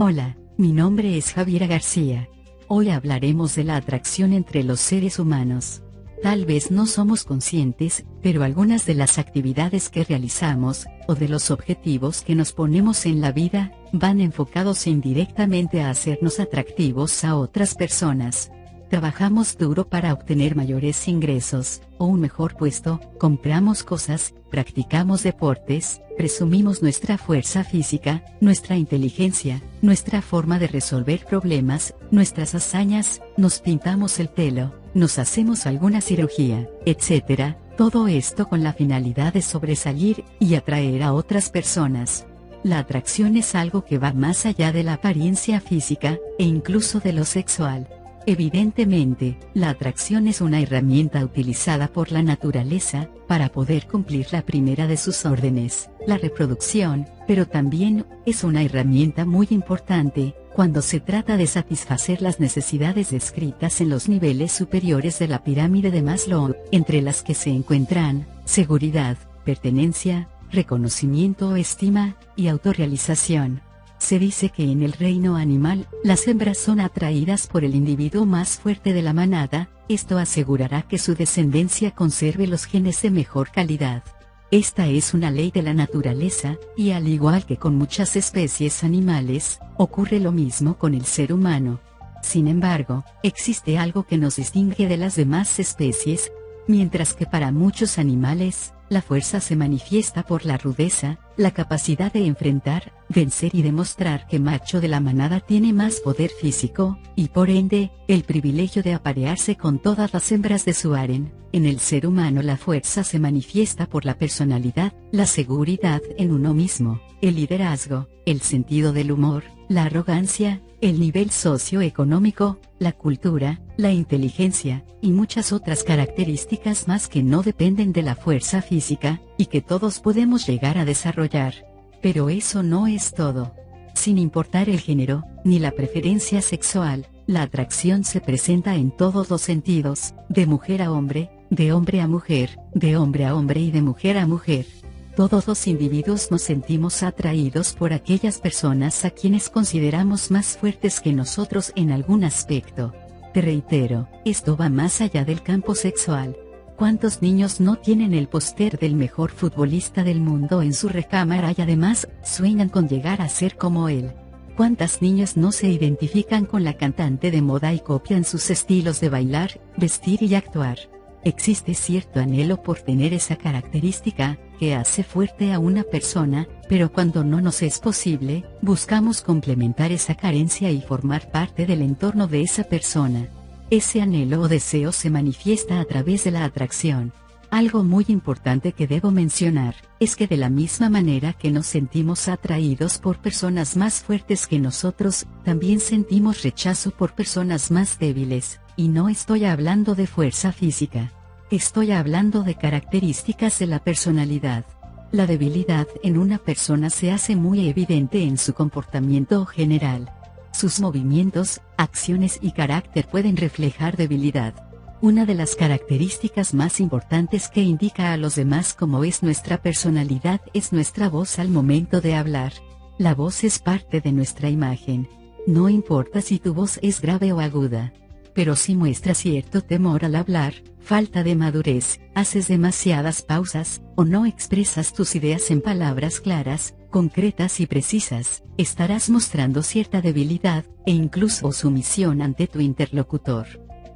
Hola, mi nombre es Javiera García. Hoy hablaremos de la atracción entre los seres humanos. Tal vez no somos conscientes, pero algunas de las actividades que realizamos, o de los objetivos que nos ponemos en la vida, van enfocados indirectamente a hacernos atractivos a otras personas. Trabajamos duro para obtener mayores ingresos, o un mejor puesto, compramos cosas, practicamos deportes, presumimos nuestra fuerza física, nuestra inteligencia, nuestra forma de resolver problemas, nuestras hazañas, nos pintamos el pelo, nos hacemos alguna cirugía, etc. Todo esto con la finalidad de sobresalir y atraer a otras personas. La atracción es algo que va más allá de la apariencia física, e incluso de lo sexual. Evidentemente, la atracción es una herramienta utilizada por la naturaleza, para poder cumplir la primera de sus órdenes, la reproducción, pero también, es una herramienta muy importante, cuando se trata de satisfacer las necesidades descritas en los niveles superiores de la pirámide de Maslow, entre las que se encuentran, seguridad, pertenencia, reconocimiento o estima, y autorrealización. Se dice que en el reino animal, las hembras son atraídas por el individuo más fuerte de la manada, esto asegurará que su descendencia conserve los genes de mejor calidad. Esta es una ley de la naturaleza, y al igual que con muchas especies animales, ocurre lo mismo con el ser humano. Sin embargo, existe algo que nos distingue de las demás especies, mientras que para muchos animales, la fuerza se manifiesta por la rudeza, la capacidad de enfrentar, vencer y demostrar que macho de la manada tiene más poder físico, y por ende, el privilegio de aparearse con todas las hembras de su harén. En el ser humano la fuerza se manifiesta por la personalidad, la seguridad en uno mismo, el liderazgo, el sentido del humor, la arrogancia, el nivel socioeconómico, la cultura, la inteligencia, y muchas otras características más que no dependen de la fuerza física, y que todos podemos llegar a desarrollar. Pero eso no es todo. Sin importar el género, ni la preferencia sexual, la atracción se presenta en todos los sentidos, de mujer a hombre, de hombre a mujer, de hombre a hombre y de mujer a mujer. Todos los individuos nos sentimos atraídos por aquellas personas a quienes consideramos más fuertes que nosotros en algún aspecto. Te reitero, esto va más allá del campo sexual. ¿Cuántos niños no tienen el póster del mejor futbolista del mundo en su recámara y además, sueñan con llegar a ser como él? ¿Cuántas niñas no se identifican con la cantante de moda y copian sus estilos de bailar, vestir y actuar? Existe cierto anhelo por tener esa característica, que hace fuerte a una persona, pero cuando no nos es posible, buscamos complementar esa carencia y formar parte del entorno de esa persona. Ese anhelo o deseo se manifiesta a través de la atracción. Algo muy importante que debo mencionar, es que de la misma manera que nos sentimos atraídos por personas más fuertes que nosotros, también sentimos rechazo por personas más débiles, y no estoy hablando de fuerza física. Estoy hablando de características de la personalidad. La debilidad en una persona se hace muy evidente en su comportamiento general. Sus movimientos, acciones y carácter pueden reflejar debilidad. Una de las características más importantes que indica a los demás cómo es nuestra personalidad es nuestra voz al momento de hablar. La voz es parte de nuestra imagen. No importa si tu voz es grave o aguda. Pero si muestras cierto temor al hablar, falta de madurez, haces demasiadas pausas, o no expresas tus ideas en palabras claras, concretas y precisas, estarás mostrando cierta debilidad, e incluso sumisión ante tu interlocutor.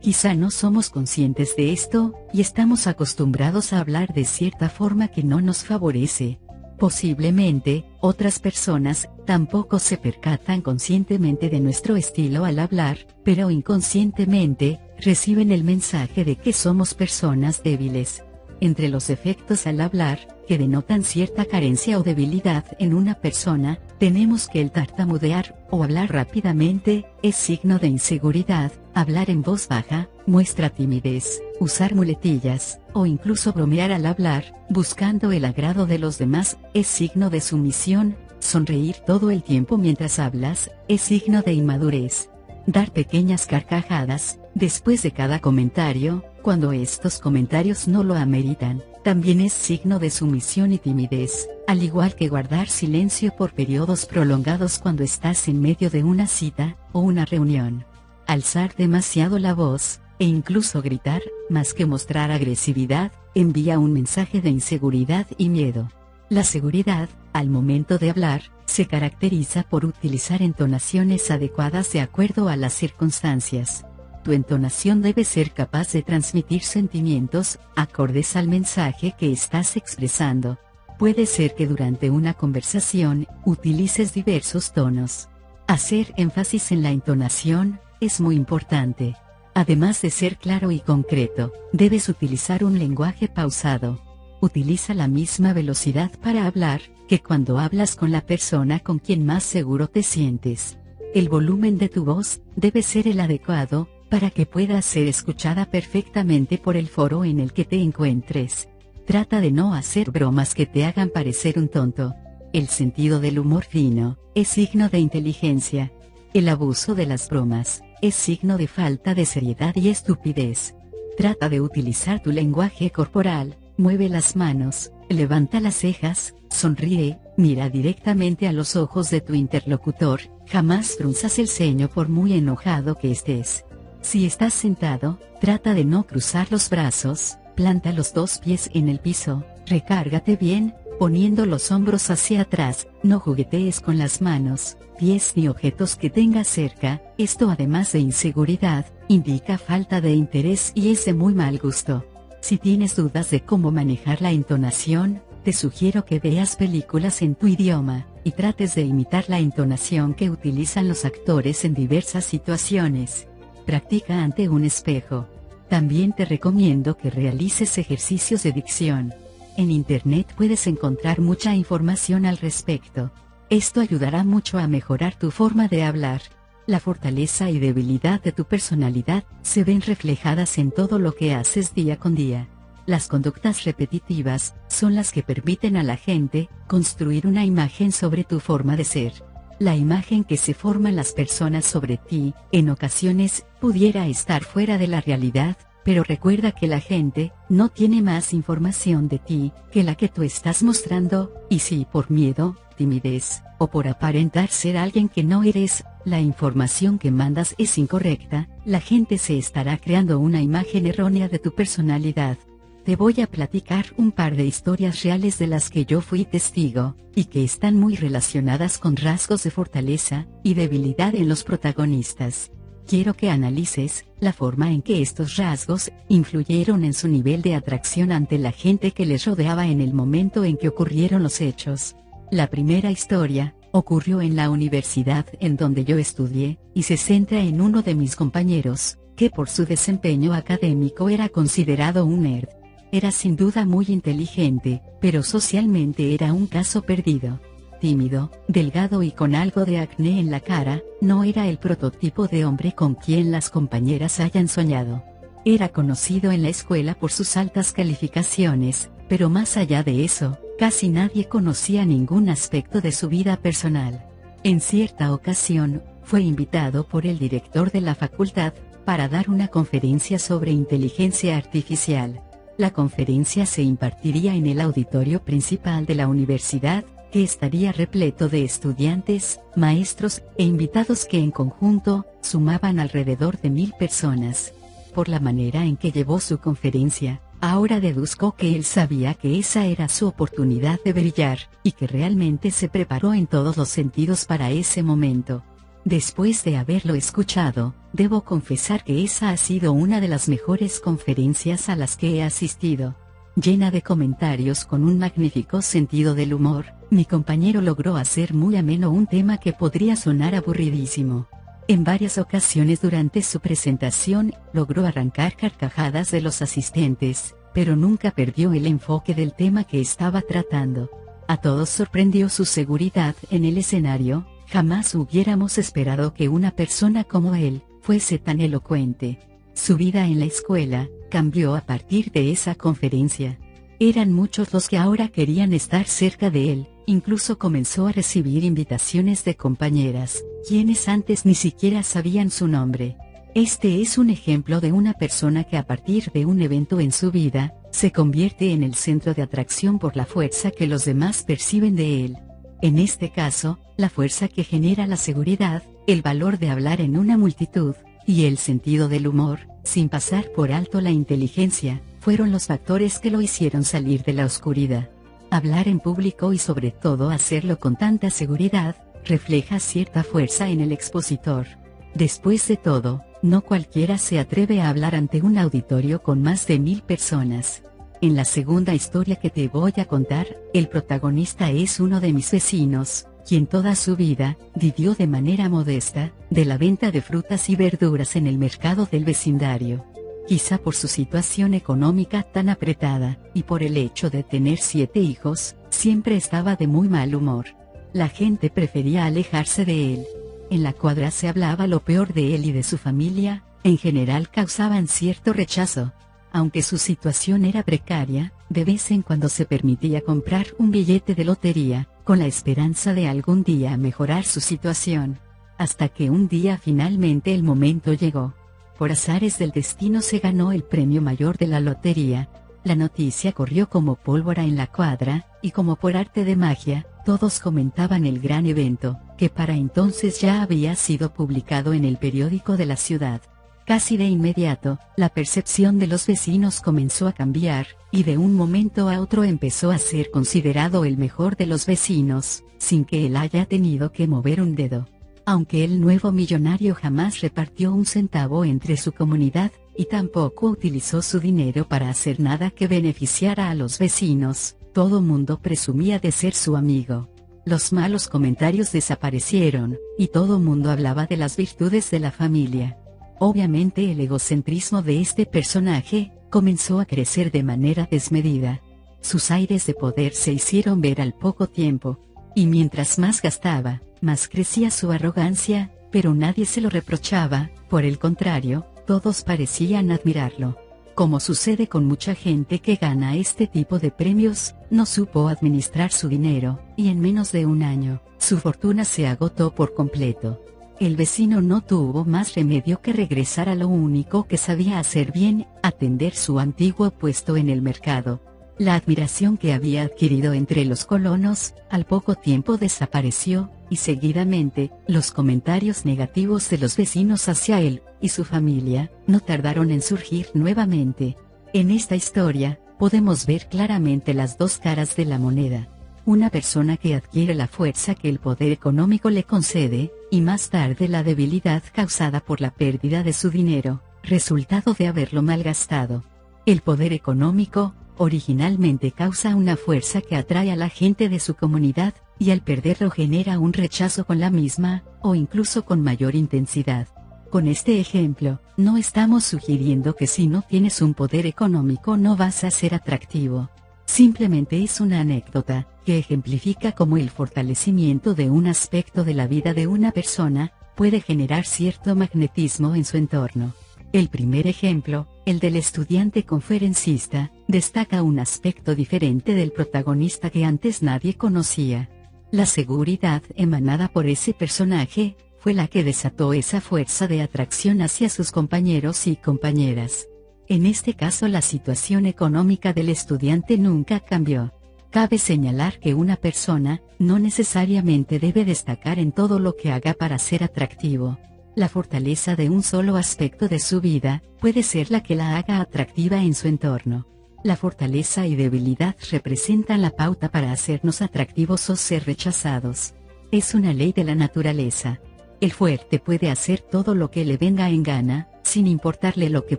Quizá no somos conscientes de esto, y estamos acostumbrados a hablar de cierta forma que no nos favorece. Posiblemente, otras personas, tampoco se percatan conscientemente de nuestro estilo al hablar, pero inconscientemente, reciben el mensaje de que somos personas débiles. Entre los efectos al hablar, que denotan cierta carencia o debilidad en una persona, tenemos que el tartamudear, o hablar rápidamente, es signo de inseguridad, hablar en voz baja, muestra timidez, usar muletillas, o incluso bromear al hablar, buscando el agrado de los demás, es signo de sumisión, sonreír todo el tiempo mientras hablas, es signo de inmadurez. Dar pequeñas carcajadas, después de cada comentario, Cuando estos comentarios no lo ameritan, también es signo de sumisión y timidez, al igual que guardar silencio por periodos prolongados cuando estás en medio de una cita o una reunión. Alzar demasiado la voz, e incluso gritar, más que mostrar agresividad, envía un mensaje de inseguridad y miedo. La seguridad, al momento de hablar, se caracteriza por utilizar entonaciones adecuadas de acuerdo a las circunstancias. Tu entonación debe ser capaz de transmitir sentimientos, acordes al mensaje que estás expresando. Puede ser que durante una conversación, utilices diversos tonos. Hacer énfasis en la entonación, es muy importante. Además de ser claro y concreto, debes utilizar un lenguaje pausado. Utiliza la misma velocidad para hablar, que cuando hablas con la persona con quien más seguro te sientes. El volumen de tu voz, debe ser el adecuado, para que pueda ser escuchada perfectamente por el foro en el que te encuentres. Trata de no hacer bromas que te hagan parecer un tonto. El sentido del humor fino, es signo de inteligencia. El abuso de las bromas, es signo de falta de seriedad y estupidez. Trata de utilizar tu lenguaje corporal, mueve las manos, levanta las cejas, sonríe, mira directamente a los ojos de tu interlocutor, jamás frunzas el ceño por muy enojado que estés. Si estás sentado, trata de no cruzar los brazos, planta los dos pies en el piso, recárgate bien, poniendo los hombros hacia atrás, no juguetees con las manos, pies ni objetos que tengas cerca. Esto, además de inseguridad, indica falta de interés y es de muy mal gusto. Si tienes dudas de cómo manejar la entonación, te sugiero que veas películas en tu idioma, y trates de imitar la entonación que utilizan los actores en diversas situaciones. Practica ante un espejo. También te recomiendo que realices ejercicios de dicción. En Internet puedes encontrar mucha información al respecto. Esto ayudará mucho a mejorar tu forma de hablar. La fortaleza y debilidad de tu personalidad se ven reflejadas en todo lo que haces día con día. Las conductas repetitivas son las que permiten a la gente construir una imagen sobre tu forma de ser. La imagen que se forman las personas sobre ti, en ocasiones, pudiera estar fuera de la realidad, pero recuerda que la gente no tiene más información de ti que la que tú estás mostrando, y si por miedo, timidez, o por aparentar ser alguien que no eres, la información que mandas es incorrecta, la gente se estará creando una imagen errónea de tu personalidad. Te voy a platicar un par de historias reales de las que yo fui testigo, y que están muy relacionadas con rasgos de fortaleza y debilidad en los protagonistas. Quiero que analices la forma en que estos rasgos influyeron en su nivel de atracción ante la gente que les rodeaba en el momento en que ocurrieron los hechos. La primera historia ocurrió en la universidad en donde yo estudié, y se centra en uno de mis compañeros, que por su desempeño académico era considerado un nerd. Era sin duda muy inteligente, pero socialmente era un caso perdido. Tímido, delgado y con algo de acné en la cara, no era el prototipo de hombre con quien las compañeras hayan soñado. Era conocido en la escuela por sus altas calificaciones, pero más allá de eso, casi nadie conocía ningún aspecto de su vida personal. En cierta ocasión, fue invitado por el director de la facultad, para dar una conferencia sobre inteligencia artificial. La conferencia se impartiría en el auditorio principal de la universidad, que estaría repleto de estudiantes, maestros e invitados que en conjunto sumaban alrededor de 1000 personas. Por la manera en que llevó su conferencia, ahora deduzco que él sabía que esa era su oportunidad de brillar, y que realmente se preparó en todos los sentidos para ese momento. Después de haberlo escuchado, debo confesar que esa ha sido una de las mejores conferencias a las que he asistido. Llena de comentarios con un magnífico sentido del humor, mi compañero logró hacer muy ameno un tema que podría sonar aburridísimo. En varias ocasiones durante su presentación, logró arrancar carcajadas de los asistentes, pero nunca perdió el enfoque del tema que estaba tratando. A todos sorprendió su seguridad en el escenario. Jamás hubiéramos esperado que una persona como él fuese tan elocuente. Su vida en la escuela cambió a partir de esa conferencia. Eran muchos los que ahora querían estar cerca de él, incluso comenzó a recibir invitaciones de compañeras, quienes antes ni siquiera sabían su nombre. Este es un ejemplo de una persona que a partir de un evento en su vida, se convierte en el centro de atracción por la fuerza que los demás perciben de él. En este caso, la fuerza que genera la seguridad, el valor de hablar en una multitud, y el sentido del humor, sin pasar por alto la inteligencia, fueron los factores que lo hicieron salir de la oscuridad. Hablar en público y sobre todo hacerlo con tanta seguridad, refleja cierta fuerza en el expositor. Después de todo, no cualquiera se atreve a hablar ante un auditorio con más de 1000 personas. En la segunda historia que te voy a contar, el protagonista es uno de mis vecinos, quien toda su vida, vivió de manera modesta, de la venta de frutas y verduras en el mercado del vecindario. Quizá por su situación económica tan apretada, y por el hecho de tener 7 hijos, siempre estaba de muy mal humor. La gente prefería alejarse de él. En la cuadra se hablaba lo peor de él y de su familia, en general causaban cierto rechazo. Aunque su situación era precaria, de vez en cuando se permitía comprar un billete de lotería, con la esperanza de algún día mejorar su situación. Hasta que un día finalmente el momento llegó. Por azares del destino se ganó el premio mayor de la lotería. La noticia corrió como pólvora en la cuadra, y como por arte de magia, todos comentaban el gran evento, que para entonces ya había sido publicado en el periódico de la ciudad. Casi de inmediato, la percepción de los vecinos comenzó a cambiar, y de un momento a otro empezó a ser considerado el mejor de los vecinos, sin que él haya tenido que mover un dedo. Aunque el nuevo millonario jamás repartió un centavo entre su comunidad, y tampoco utilizó su dinero para hacer nada que beneficiara a los vecinos, todo mundo presumía de ser su amigo. Los malos comentarios desaparecieron, y todo mundo hablaba de las virtudes de la familia. Obviamente el egocentrismo de este personaje comenzó a crecer de manera desmedida. Sus aires de poder se hicieron ver al poco tiempo, y mientras más gastaba, más crecía su arrogancia, pero nadie se lo reprochaba, por el contrario, todos parecían admirarlo. Como sucede con mucha gente que gana este tipo de premios, no supo administrar su dinero, y en menos de un año, su fortuna se agotó por completo. El vecino no tuvo más remedio que regresar a lo único que sabía hacer bien, atender su antiguo puesto en el mercado. La admiración que había adquirido entre los colonos, al poco tiempo desapareció, y seguidamente, los comentarios negativos de los vecinos hacia él, y su familia, no tardaron en surgir nuevamente. En esta historia, podemos ver claramente las dos caras de la moneda. Una persona que adquiere la fuerza que el poder económico le concede, y más tarde la debilidad causada por la pérdida de su dinero, resultado de haberlo malgastado. El poder económico, originalmente causa una fuerza que atrae a la gente de su comunidad, y al perderlo genera un rechazo con la misma, o incluso con mayor intensidad. Con este ejemplo, no estamos sugiriendo que si no tienes un poder económico no vas a ser atractivo. Simplemente es una anécdota, que ejemplifica cómo el fortalecimiento de un aspecto de la vida de una persona, puede generar cierto magnetismo en su entorno. El primer ejemplo, el del estudiante conferencista, destaca un aspecto diferente del protagonista que antes nadie conocía. La seguridad emanada por ese personaje, fue la que desató esa fuerza de atracción hacia sus compañeros y compañeras. En este caso la situación económica del estudiante nunca cambió. Cabe señalar que una persona, no necesariamente debe destacar en todo lo que haga para ser atractivo. La fortaleza de un solo aspecto de su vida, puede ser la que la haga atractiva en su entorno. La fortaleza y debilidad representan la pauta para hacernos atractivos o ser rechazados. Es una ley de la naturaleza. El fuerte puede hacer todo lo que le venga en gana, sin importarle lo que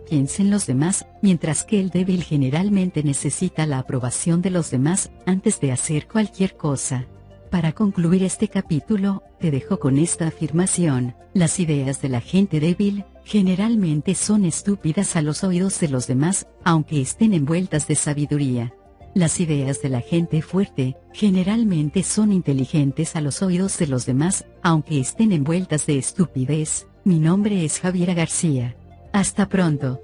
piensen los demás, mientras que el débil generalmente necesita la aprobación de los demás, antes de hacer cualquier cosa. Para concluir este capítulo, te dejo con esta afirmación: las ideas de la gente débil, generalmente son estúpidas a los oídos de los demás, aunque estén envueltas de sabiduría. Las ideas de la gente fuerte, generalmente son inteligentes a los oídos de los demás, aunque estén envueltas de estupidez. Mi nombre es Javiera García. Hasta pronto.